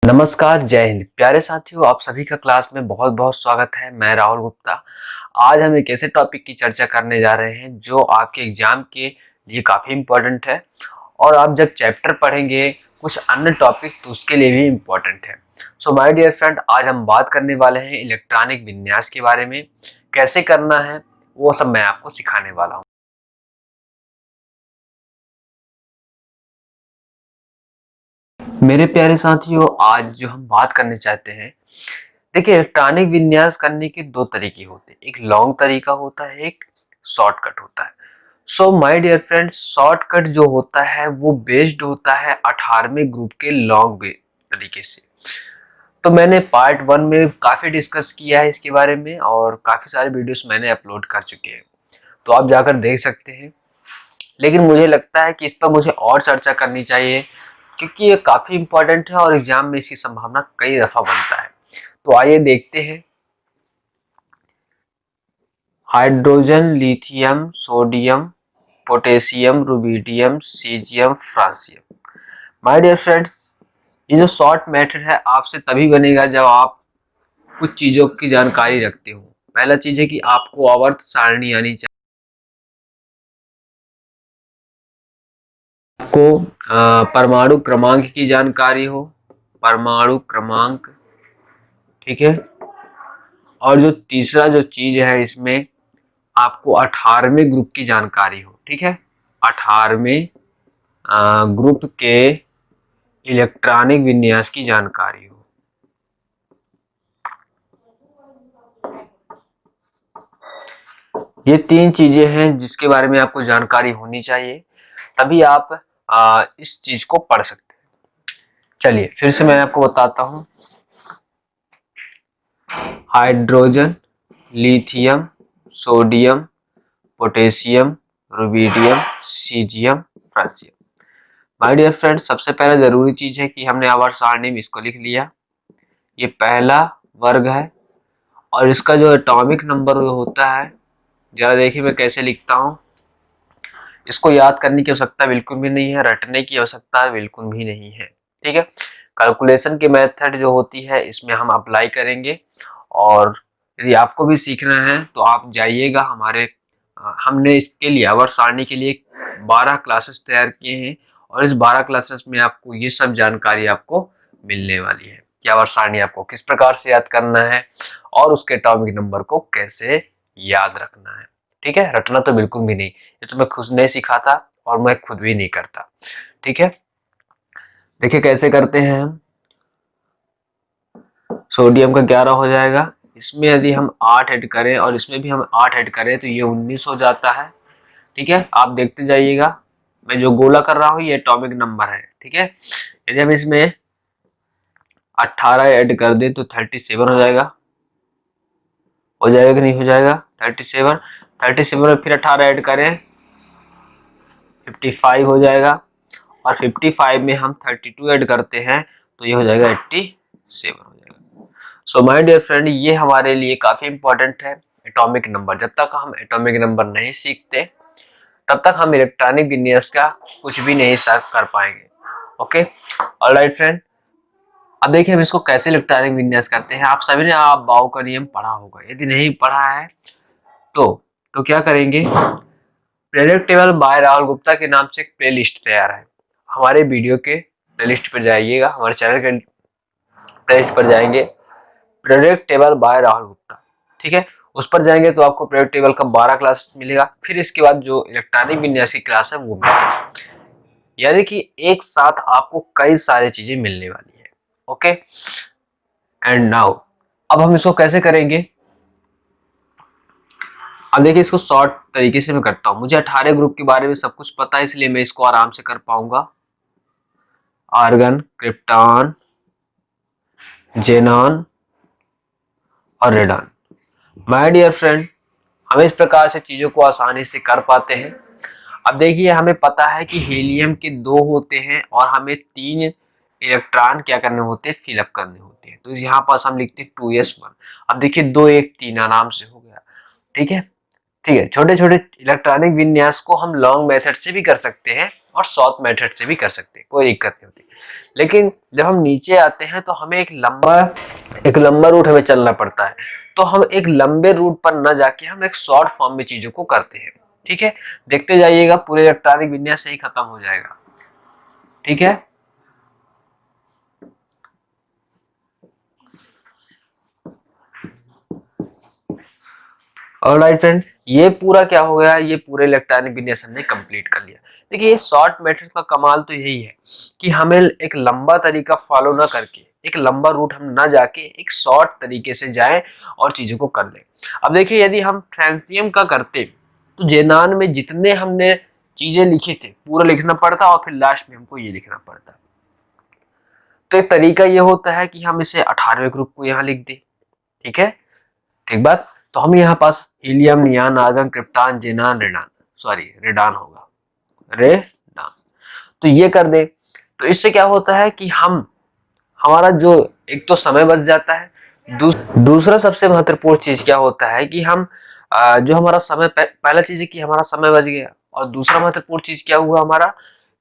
नमस्कार, जय हिंद। प्यारे साथियों, आप सभी का क्लास में बहुत बहुत स्वागत है। मैं राहुल गुप्ता। आज हम एक ऐसे टॉपिक की चर्चा करने जा रहे हैं जो आपके एग्जाम के लिए काफ़ी इम्पोर्टेंट है और आप जब चैप्टर पढ़ेंगे कुछ अन्य टॉपिक तो उसके लिए भी इम्पोर्टेंट है। सो माय डियर फ्रेंड, आज हम बात करने वाले हैं इलेक्ट्रॉनिक विन्यास के बारे में। कैसे करना है वो सब मैं आपको सिखाने वाला हूँ। मेरे प्यारे साथियों, आज जो हम बात करने चाहते हैं, देखिए इलेक्ट्रॉनिक विन्यास करने के दो तरीके होते हैं। एक लॉन्ग तरीका होता है, एक शॉर्टकट होता है। So my dear friends, shortcut जो होता है वो बेस्ड होता है 18वें ग्रुप के लॉन्ग तरीके से। तो मैंने पार्ट 1 में काफ़ी डिस्कस किया है इसके बारे में और काफ़ी सारे वीडियोस मैंने अपलोड कर चुके हैं, तो आप जाकर देख सकते हैं। लेकिन मुझे लगता है कि इस पर मुझे और चर्चा करनी चाहिए क्योंकि ये काफ़ी इंपॉर्टेंट है और एग्जाम में इसकी संभावना कई दफ़ा बनता है। तो आइए देखते हैं। Hydrogen, lithium, sodium, potassium, rubidium, caesium, francium. My dear friends, ये जो शॉर्ट मेथड है आपसे तभी बनेगा जब आप कुछ चीज़ों की जानकारी रखते हो। पहला चीज़ है कि आपको आवर्त सारणी आनी चाहिए, आपको परमाणु क्रमांक की जानकारी हो, परमाणु क्रमांक, ठीक है। और जो तीसरा जो चीज है इसमें आपको 18वें ग्रुप की जानकारी हो, ठीक है। 18वें ग्रुप के इलेक्ट्रॉनिक विन्यास की जानकारी हो। ये तीन चीजें हैं जिसके बारे में आपको जानकारी होनी चाहिए, तभी आप इस चीज को पढ़ सकते हैं। चलिए फिर से मैं आपको बताता हूँ। Hydrogen, lithium, sodium, potassium, rubidium, caesium, francium. My dear friend, सबसे पहला जरूरी चीज है कि हमने आवर्त सारणी में इसको लिख लिया। ये पहला वर्ग है और इसका जो एटॉमिक नंबर होता है, जरा देखिए मैं कैसे लिखता हूँ। इसको याद करने की आवश्यकता बिल्कुल भी नहीं है, रटने की आवश्यकता बिल्कुल भी नहीं है, ठीक है। कैलकुलेशन की मेथड जो होती है इसमें हम अप्लाई करेंगे और यदि आपको भी सीखना है तो आप जाइएगा हमारे हमने इसके लिए आवर्त सारणी के लिए 12 क्लासेस तैयार किए हैं और इस 12 क्लासेस में आपको ये सब जानकारी आपको मिलने वाली है कि आवर्त सारणी आपको किस प्रकार से याद करना है और उसके एटॉमिक नंबर को कैसे याद रखना है, ठीक है। रटना तो बिल्कुल भी नहीं, ये तो मैं खुद नहीं सिखाता और मैं खुद भी नहीं करता, ठीक है। देखिए कैसे करते हैं हम। सोडियम का 11 हो जाएगा, इसमें यदि हम 8 ऐड करें और इसमें भी हम 8 ऐड करें तो ये 19 हो जाता है, ठीक है। आप देखते जाइएगा, मैं जो गोला कर रहा हूँ ये एटॉमिक नंबर है, ठीक है। यदि हम इसमें 18 ऐड कर दें तो 37 हो जाएगा। हो जाएगा कि नहीं हो जाएगा? 37 में फिर 18 ऐड करें 55 हो जाएगा और 55 में हम 32 ऐड करते हैं तो ये हो जाएगा 87 हो जाएगा। सो माय डियर फ्रेंड, ये हमारे लिए काफी इंपॉर्टेंट है एटॉमिक नंबर। जब तक हम एटॉमिक नंबर नहीं सीखते तब तक हम इलेक्ट्रॉनिक विन्यास का कुछ भी नहीं कर पाएंगे। Okay, alright friend. अब देखिए हम इसको कैसे इलेक्ट्रॉनिक विन्यास करते हैं। आप सभी ने आप बाउ का नियम पढ़ा होगा, यदि नहीं पढ़ा है तो क्या करेंगे। Predict table by Rahul Gupta के नाम से एक प्लेलिस्ट तैयार है, हमारे वीडियो के प्लेलिस्ट पर जाइएगा, हमारे चैनल के प्लेलिस्ट पर जाएंगे, predict table by Rahul Gupta, ठीक है। उस पर जाएंगे तो आपको प्रेडिक्ट टेबल का 12 क्लास मिलेगा, फिर इसके बाद जो इलेक्ट्रॉनिक विन्यास की क्लास है वो मिलेगा, यानी कि एक साथ आपको कई सारी चीजें मिलने वाली है। ओके एंड नाउ, अब हम इसको कैसे करेंगे। अब देखिए इसको शॉर्ट तरीके से मैं करता हूं। मुझे 18 ग्रुप के बारे में सब कुछ पता है, इसलिए मैं इसको आराम से कर पाऊंगा। आर्गन, क्रिप्टॉन, जेनॉन और रेडॉन। माय डियर फ्रेंड, हम इस प्रकार से चीजों को आसानी से कर पाते हैं। अब देखिए हमें पता है कि हीलियम के 2 होते हैं और हमें 3 इलेक्ट्रॉन क्या करने होते हैं, फिलअप करने होते हैं। तो यहाँ पास हम लिखते हैं 2s1। अब देखिए 2 1 3 आराम से हो गया, ठीक है। ठीक है, छोटे छोटे इलेक्ट्रॉनिक विन्यास को हम लॉन्ग मेथड से भी कर सकते हैं और शॉर्ट मेथड से भी कर सकते हैं, कोई दिक्कत नहीं होती। लेकिन जब हम नीचे आते हैं तो हमें एक लंबा रूट हमें चलना पड़ता है, तो हम एक लंबे रूट पर न जाके हम एक शॉर्ट फॉर्म में चीजों को करते हैं। ठीक है, देखते जाइएगा पूरे इलेक्ट्रॉनिक विन्यास यही खत्म हो जाएगा। ठीक है, ऑलराइट फ्रेंड, ये पूरा क्या हो गया, ये पूरे इलेक्ट्रॉनिक विन्यास हमने कंप्लीट कर लिया। देखिए ये शॉर्ट मेथड का कमाल तो यही है कि हमें एक लंबा तरीका फॉलो ना करके, एक लंबा रूट हम ना जाके एक शॉर्ट तरीके से जाएं और चीजों को कर लें। अब देखिए यदि हम फ्रेंसियम का करते तो जेनान में जितने हमने चीजें लिखी थी पूरा लिखना पड़ता और फिर लास्ट में हमको ये लिखना पड़ता। तो एक तरीका ये होता है कि हम इसे 18वें ग्रुप को यहाँ लिख दें। ठीक है, ठीक बात। तो हम यहाँ पास हीलियम, नियान, आर्गन, क्रिप्टॉन, जेनान, रेडान होगा, रेडान। तो ये कर दे तो इससे क्या होता है कि हमारा जो एक तो समय बच जाता है, दूसरा सबसे महत्वपूर्ण चीज क्या होता है कि हम जो हमारा समय, पहला चीज है कि हमारा समय बच गया, और दूसरा महत्वपूर्ण चीज क्या हुआ हमारा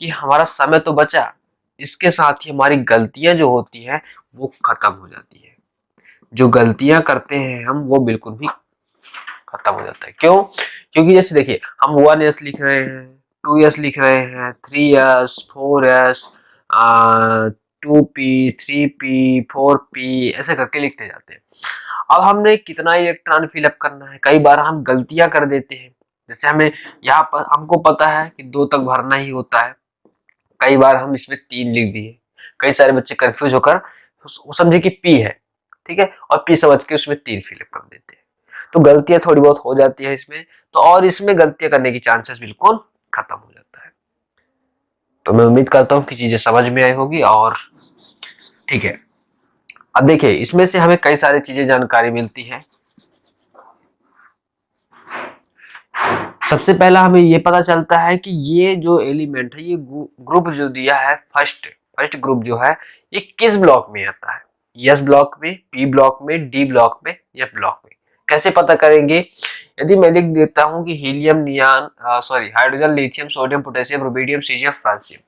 कि हमारा समय तो बचा, इसके साथ ही हमारी गलतियां जो होती है वो खत्म हो जाती है। जो गलतियां करते हैं हम वो बिल्कुल भी खत्म हो जाता है। क्यों? क्योंकि जैसे देखिए हम 1s लिख रहे हैं, 2s लिख रहे हैं, 3s, 4s, 2p, 3p, 4p ऐसे करके लिखते जाते हैं। अब हमने कितना इलेक्ट्रॉन फिलअप करना है, कई बार हम गलतियां कर देते हैं। जैसे हमें यहाँ पर हमको पता है कि 2 तक भरना ही होता है, कई बार हम इसमें 3 लिख दिए। कई सारे बच्चे कंफ्यूज होकर समझे कि p है, ठीक है, और p समझ के उसमें 3 फिलअप कर देते हैं। तो गलतियां थोड़ी बहुत हो जाती है इसमें, तो और इसमें गलतियां करने की चांसेस बिल्कुल खत्म हो जाता है। तो मैं उम्मीद करता हूँ कि चीजें समझ में आई होगी। और ठीक है, अब देखिए इसमें से हमें कई सारी चीजें जानकारी मिलती है। सबसे पहला हमें ये पता चलता है कि ये जो एलिमेंट है, ये ग्रुप जो दिया है फर्स्ट ग्रुप जो है, ये किस ब्लॉक में आता है, एस ब्लॉक में, पी ब्लॉक में, डी ब्लॉक में, एफ ब्लॉक में। कैसे पता करेंगे? यदि मैं लिख देता हूं कि helium, neon, hydrogen, lithium, sodium, potassium, rubidium, caesium, francium,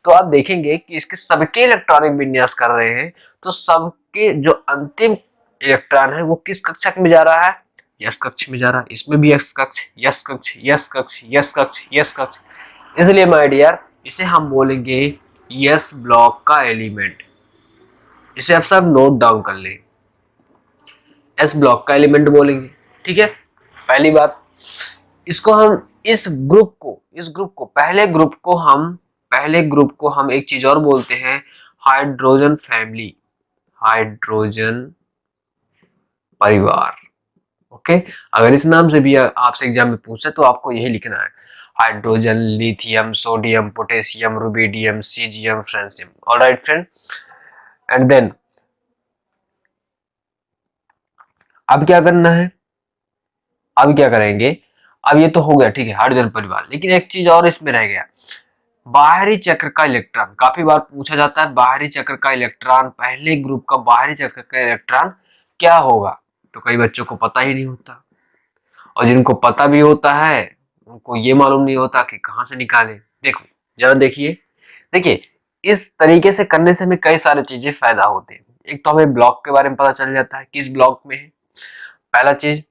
तो आप देखेंगे कि इसके सबके इलेक्ट्रॉनिक विन्यास कर रहे हैं, तो सबके जो अंतिम इलेक्ट्रॉन है वो किस कक्षक में जा रहा है, यस कक्ष में जा रहा है। इसमें भी यस कक्ष, यस कक्ष, यस कक्ष, यस कक्ष, यस कक्ष। इसलिए माय डियर इसे हम बोलेंगे यस ब्लॉक का एलिमेंट। इसे आप सब नोट डाउन कर ले, एस ब्लॉक का एलिमेंट बोलेंगे। ठीक है, पहली बात। इसको हम इस ग्रुप को पहले ग्रुप को हम एक चीज और बोलते हैं, हाइड्रोजन फैमिली, हाइड्रोजन परिवार। ओके, अगर इस नाम से भी आपसे एग्जाम में पूछे तो आपको यही लिखना है, hydrogen, lithium, sodium, potassium, rubidium, caesium, francium. Alright friend, and then अब क्या करना है, अब क्या करेंगे, अब ये तो हो गया, ठीक है, हाइड्रोजन परिवार। लेकिन एक चीज और इसमें रह गया, बाहरी चक्र का इलेक्ट्रॉन। काफी बार पूछा जाता है बाहरी चक्र का इलेक्ट्रॉन, पहले ग्रुप का बाहरी चक्र का इलेक्ट्रॉन क्या होगा, तो कई बच्चों को पता ही नहीं होता, और जिनको पता भी होता है उनको ये मालूम नहीं होता कि कहां से निकाले। देखो जरा देखिए इस तरीके से करने से हमें कई सारी चीजें फायदा होते हैं। एक तो हमें ब्लॉक के बारे में पता चल जाता है, किस ब्लॉक में है, पहला चीज।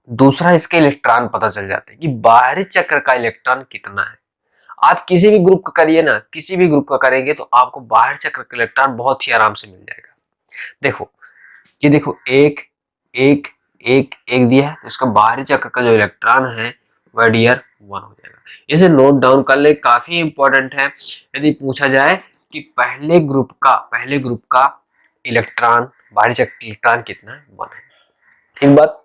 दूसरा, इसके इलेक्ट्रॉन पता चल जाते हैं कि बाहरी चक्र का इलेक्ट्रॉन कितना है। आप किसी भी ग्रुप का करिए ना, किसी भी ग्रुप का करेंगे तो आपको बाहरी चक्र का इलेक्ट्रॉन बहुत ही आराम से मिल जाएगा। देखो ये देखो, एक एक एक एक दिया है, तो इसका बाहरी चक्र का जो इलेक्ट्रॉन है वह डियर 1 हो जाएगा। इसे नोट डाउन कर ले, काफी इंपॉर्टेंट है। यदि पूछा जाए कि पहले ग्रुप का इलेक्ट्रॉन, बाहरी चक्र इलेक्ट्रॉन कितना है, 1 है। ठीक बात।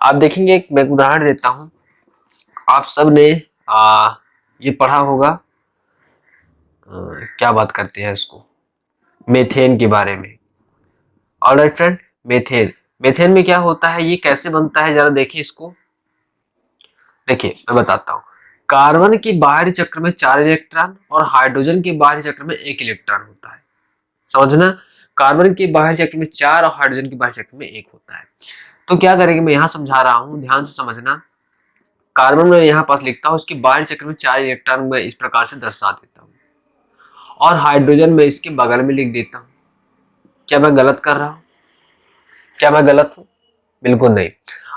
आप देखेंगे, एक मैं उदाहरण देता हूं, आप सब ने ये पढ़ा होगा, क्या बात करते हैं इसको, मेथेन के बारे में। ऑलराइट फ्रेंड, मेथेन में क्या होता है, ये कैसे बनता है, जरा देखिए इसको। देखिए मैं बताता हूँ, कार्बन की बाहरी चक्र में 4 इलेक्ट्रॉन और हाइड्रोजन के बाहरी चक्र में 1 इलेक्ट्रॉन होता है। समझना, कार्बन के बाहरी चक्र में 4 और हाइड्रोजन के बाहरी चक्र में 1 होता है। तो क्या करेंगे, मैं यहाँ समझा रहा हूँ, ध्यान से समझना। कार्बन में यहाँ पास लिखता हूँ, इसके बाहरी चक्र में 4 इलेक्ट्रॉन में इस प्रकार से दर्शा देता हूँ, और हाइड्रोजन में इसके बगल में लिख देता हूँ। क्या मैं गलत कर रहा हूँ? क्या मैं गलत हूँ? बिल्कुल नहीं।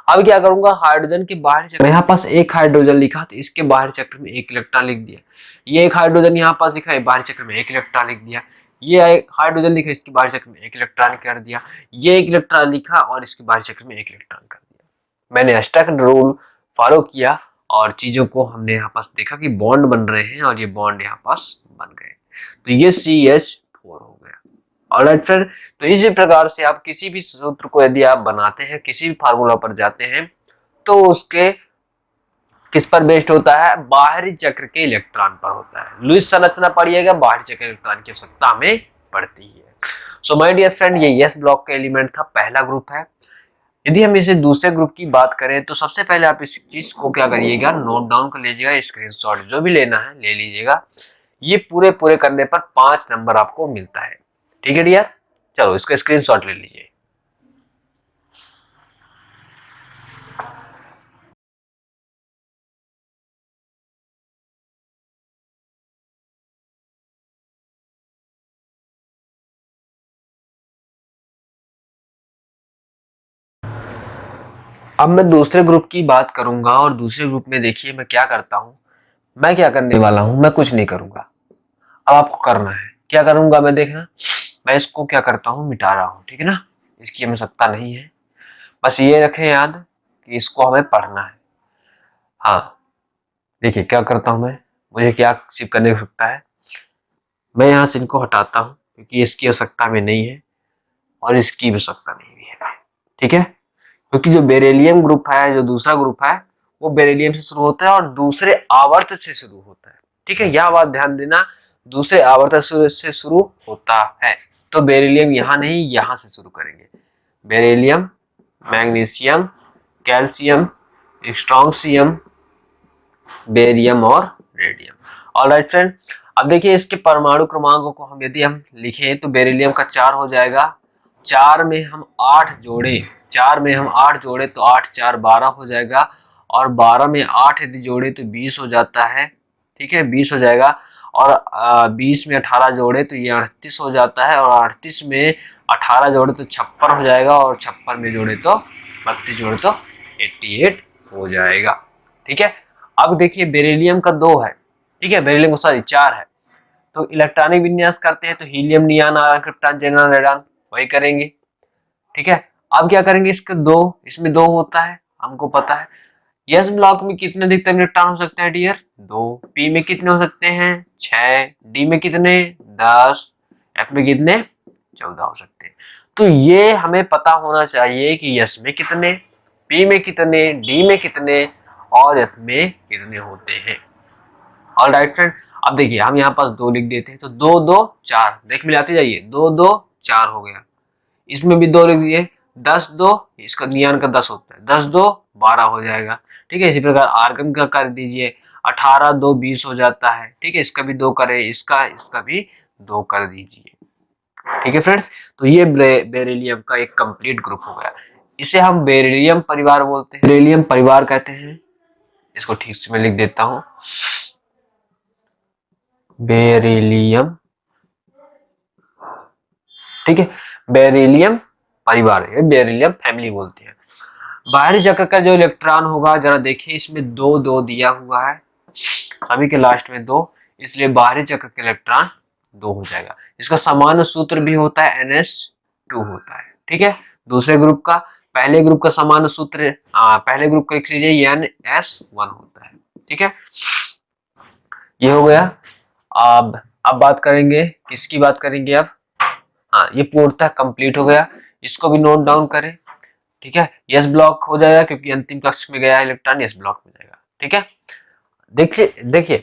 अब क्या करूंगा, हाइड्रोजन के बाहरी चक्र, यहाँ पास एक हाइड्रोजन लिखा तो इसके बाहरी चक्र में 1 इलेक्ट्रॉन लिख दिया। ये एक हाइड्रोजन यहाँ पास लिखा है, बाहरी चक्र में 1 इलेक्ट्रॉन लिख दिया। ये एक हाइड्रोजन लिखा, इसके बाहरी चक्र में 1 इलेक्ट्रॉन कर दिया। ये 1 इलेक्ट्रॉन लिखा और इसके बाहरी चक्र में 1 इलेक्ट्रॉन कर दिया। मैंने एस्टक रूल फॉलो किया और चीजों को हमने यहाँ पास देखा कि बॉन्ड बन रहे हैं, और ये बॉन्ड यहाँ पास बन गए, तो ये CH4 हो गया। ऑलराइट फ्रेंड, तो इसी प्रकार से आप किसी भी सूत्र को यदि आप बनाते हैं, किसी भी फार्मूला पर जाते हैं, तो उसके किस पर बेस्ड होता है, बाहरी चक्र के इलेक्ट्रॉन पर होता है। लुईस संरचना पढ़िएगा, बाहरी चक्र इलेक्ट्रॉन की आवश्यकता हमें पड़ती है। सो माय डियर फ्रेंड, ये यस ब्लॉक का एलिमेंट था, पहला ग्रुप है। यदि हम इसे दूसरे ग्रुप की बात करें तो सबसे पहले आप इस चीज को क्या करिएगा, नोट डाउन कर लीजिएगा, स्क्रीनशॉट जो भी लेना है ले लीजिएगा। ये पूरे करने पर 5 नंबर आपको मिलता है। ठीक है डियर, चलो इसका स्क्रीनशॉट ले लीजिए। अब मैं दूसरे ग्रुप की बात करूंगा, और दूसरे ग्रुप में देखिए मैं क्या करता हूं। मैं क्या करने वाला हूं, मैं कुछ नहीं करूंगा। अब आपको करना है, क्या करूंगा मैं, देखना, मैं इसको क्या करता हूं, मिटा रहा हूं। ठीक है ना, इसकी हमें सत्ता नहीं है। बस ये रखें याद कि इसको हमें पढ़ना है। हाँ देखिए क्या करता हूं मैं, मुझे क्या सिर्फ करने की आवश्यकता है, मैं यहाँ से इनको हटाता हूँ क्योंकि इसकी आवश्यकता में नहीं है और इसकी भी आवश्यकता नहीं भी है। ठीक है, क्योंकि जो बेरिलियम ग्रुप है, जो दूसरा ग्रुप है, वो बेरिलियम से शुरू होता है और दूसरे आवर्त से शुरू होता है। ठीक है, यह बात ध्यान देना, दूसरे आवर्त से शुरू होता है। तो बेरिलियम यहाँ नहीं, यहाँ से शुरू करेंगे। Beryllium, magnesium, calcium, strontium, barium और रेडियम। ऑलराइट फ्रेंड, अब देखिए इसके परमाणु क्रमांकों को हम यदि हम लिखें तो बेरिलियम का 4 हो जाएगा। 4 में हम 8 जोड़े, 4 में हम 8 जोड़े तो 8 4 12 हो जाएगा, और 12 में 8 यदि जोड़े तो 20 हो जाता है। ठीक है, 20 हो जाएगा, और 20 में 18 जोड़े तो ये 38 हो जाता है, और 38 में 18 जोड़े तो 56 हो जाएगा, और 56 में जोड़े तो 32 जोड़े तो 88 हो जाएगा। ठीक है, अब देखिए बेरिलियम का 2 है। ठीक है, बेरिलियम सॉरी 4 है, तो इलेक्ट्रॉनिक विन्यास करते हैं तो helium, neon, argon, krypton, xenon, radon वही करेंगे। ठीक है, अब क्या करेंगे, इसके 2, इसमें 2 होता है, हमको पता है। यस ब्लॉक में कितने अधिकतम इलेक्ट्रॉन हो सकते हैं डियर, 2। पी में कितने हो सकते हैं, 6। डी में कितने, 10। एफ में कितने, 14 हो सकते हैं। तो ये हमें पता होना चाहिए कि यस में कितने, पी में कितने, डी में कितने और एफ में कितने होते हैं। ऑलराइट फ्रेंड, अब देखिए हम यहाँ पास 2 लिख देते हैं, तो 2 2 4, देख मिलाते जाइए, 2 2 4 हो गया। इसमें भी 2 लिख दिए, 10 2, इसका नियॉन का 10 होता है, 10 2 12 हो जाएगा। ठीक है, इसी प्रकार आर्गन का कर दीजिए, 18 2 20 हो जाता है। ठीक है, इसका भी 2 करें, इसका भी 2 कर दीजिए। ठीक है फ्रेंड्स, तो ये बेरिलियम का एक कंप्लीट ग्रुप हो गया। इसे हम बेरिलियम परिवार बोलते हैं, बेरिलियम परिवार कहते हैं। इसको ठीक से मैं लिख देता हूं, बेरिलियम। ठीक है, बेरिलियम परिवार है, बेरिलियम फैमिली बोलते हैं। बाहरी चक्र का जो इलेक्ट्रॉन होगा, जरा देखिए इसमें 2 2 दिया हुआ है, सभी के लास्ट में 2, इसलिए बाहरी चक्र का इलेक्ट्रॉन 2 हो जाएगा। इसका सामान्य सूत्र भी होता है NH2 होता है। ठीक है, दूसरे ग्रुप का, पहले ग्रुप का सामान्य सूत्र, पहले ग्रुप का लिख लीजिए NS1 होता है। ठीक है, ये हो गया। अब बात करेंगे, किसकी बात करेंगे अब, हाँ ये पूर्णतः कंप्लीट हो गया, इसको भी नोट डाउन करें। ठीक है, यस ब्लॉक हो जाएगा क्योंकि अंतिम कक्ष में गया इलेक्ट्रॉन, यस ब्लॉक में जाएगा। ठीक है, देखिए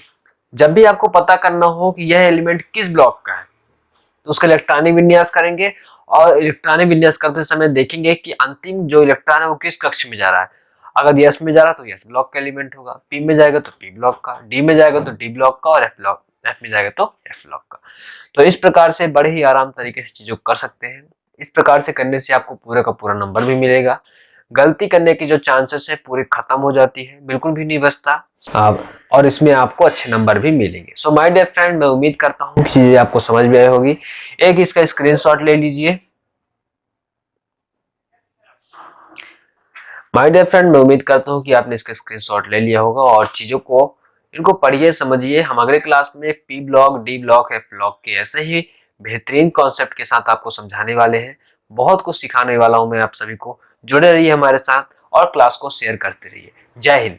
जब भी आपको पता करना हो कि यह एलिमेंट किस ब्लॉक का है, तो उसका इलेक्ट्रॉनिक विन्यास करेंगे, और इलेक्ट्रॉनिक विन्यास करते समय देखेंगे कि अंतिम जो इलेक्ट्रॉन है वो किस कक्ष में जा रहा है। अगर यस में जा रहा है तो यस ब्लॉक का एलिमेंट होगा, पी में जाएगा तो पी ब्लॉक का, डी में जाएगा तो डी ब्लॉक का, और एफ में जाएगा तो एफ ब्लॉक का। तो इस प्रकार से बड़े ही आराम तरीके से चीजों को कर सकते हैं। इस प्रकार से करने से आपको पूरा का पूरा नंबर भी मिलेगा। गलती करने की जो चांसेस है पूरी खत्म हो जाती है, बिल्कुल भी नहीं बचता आप, और इसमें आपको अच्छे नंबर भी मिलेंगे। सो माय डियर फ्रेंड, मैं उम्मीद करता हूँ कि चीजें आपको समझ में आई होगी। एक इसका स्क्रीनशॉट ले लीजिए। माय डियर फ्रेंड, मैं उम्मीद करता हूँ कि आपने इसका स्क्रीनशॉट ले लिया होगा और चीजों को इनको पढ़िए, समझिए। हम अगले क्लास में P block, D block, F block के ऐसे ही बेहतरीन कॉन्सेप्ट के साथ आपको समझाने वाले हैं। बहुत कुछ सिखाने वाला हूं मैं आप सभी को। जुड़े रहिए हमारे साथ और क्लास को शेयर करते रहिए। जय हिंद।